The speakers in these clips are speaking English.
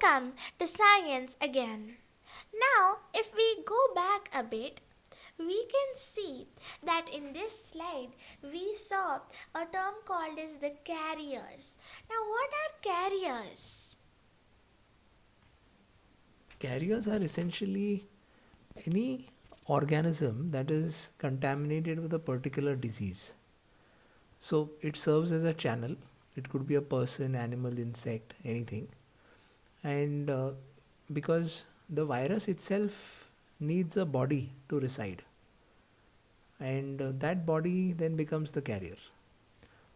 Welcome to Science again. Now, if we go back a bit, we can see that in this slide we saw a term called as the carriers. Now, what are carriers? Carriers are essentially any organism that is contaminated with a particular disease. So it serves as a channel. It could be a person, animal, insect, anything. And because the virus itself needs a body to reside, and that body then becomes the carrier.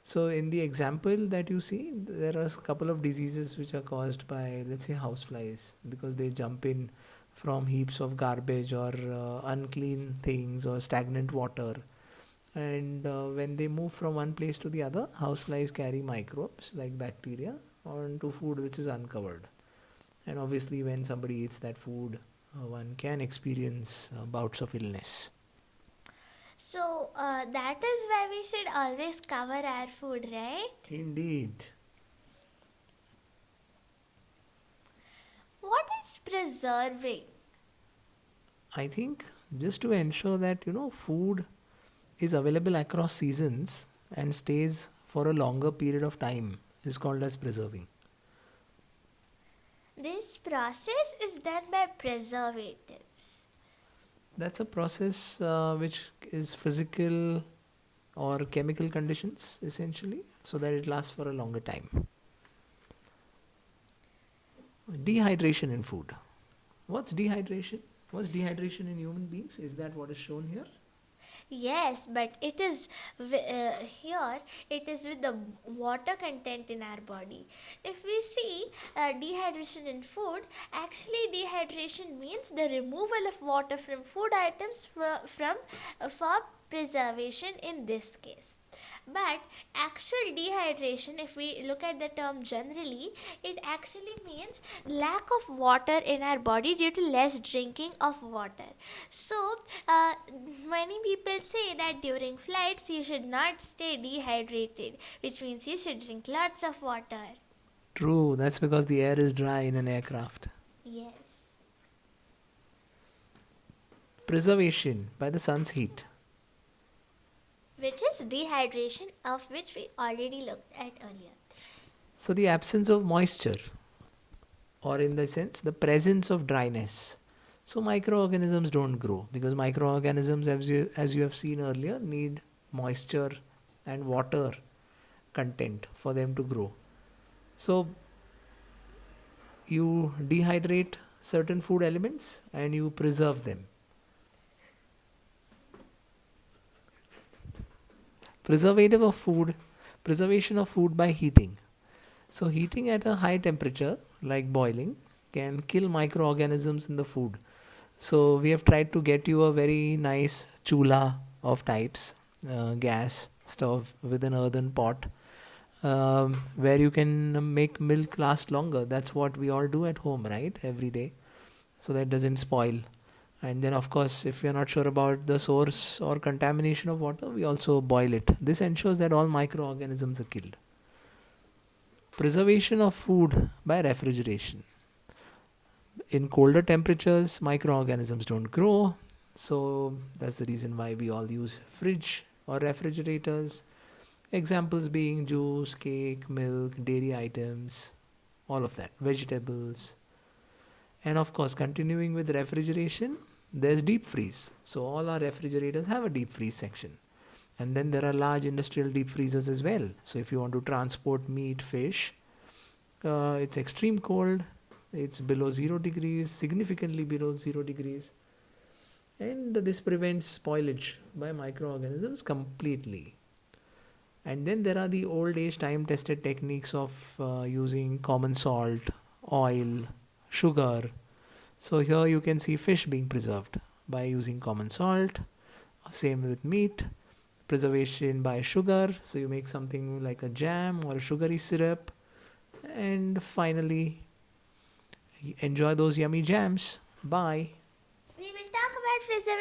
So in the example that you see, there are a couple of diseases which are caused by, let's say, houseflies, because they jump in from heaps of garbage or unclean things or stagnant water. And when they move from one place to the other, houseflies carry microbes like bacteria onto food which is uncovered. And obviously, when somebody eats that food, one can experience bouts of illness. So, that is why we should always cover our food, right? Indeed. What is preserving? I think just to ensure that food is available across seasons and stays for a longer period of time is called as preserving. This process is done by preservatives. That's a process which is physical or chemical conditions essentially, so that it lasts for a longer time. Dehydration in food. What's dehydration? What's dehydration in human beings? Is that what is shown here? Yes, but it is here. It is with the water content in our body. If we see dehydration in food, actually dehydration means the removal of water from food items for preservation in this case. But actual dehydration, if we look at the term generally, it actually means lack of water in our body due to less drinking of water. So, many people say that during flights you should not stay dehydrated, which means you should drink lots of water. True, that's because the air is dry in an aircraft. Yes. Preservation by the sun's heat. Which is dehydration, of which we already looked at earlier. So the absence of moisture, or in the sense, the presence of dryness. So microorganisms don't grow because microorganisms, as you have seen earlier, need moisture and water content for them to grow. So you dehydrate certain food elements and you preserve them. Preservation of food by heating. So heating at a high temperature, like boiling, can kill microorganisms in the food. So we have tried to get you a very nice chula of types, gas stove with an earthen pot, where you can make milk last longer. That's what we all do at home, right? Every day, so that it doesn't spoil. And then, of course, if we are not sure about the source or contamination of water, we also boil it. This ensures that all microorganisms are killed. Preservation of food by refrigeration. In colder temperatures, microorganisms don't grow. So that's the reason why we all use fridge or refrigerators. Examples being juice, cake, milk, dairy items, all of that, vegetables. And of course, continuing with refrigeration, there's deep freeze. So all our refrigerators have a deep freeze section. And then there are large industrial deep freezers as well. So if you want to transport meat, fish, it's extreme cold. It's below 0 degrees, significantly below 0 degrees. And this prevents spoilage by microorganisms completely. And then there are the old age time tested techniques of using common salt, oil, sugar. So here you can see fish being preserved by using common salt. Same with meat. Preservation by sugar. So you make something like a jam or a sugary syrup. And finally, enjoy those yummy jams. Bye. We will talk about preservation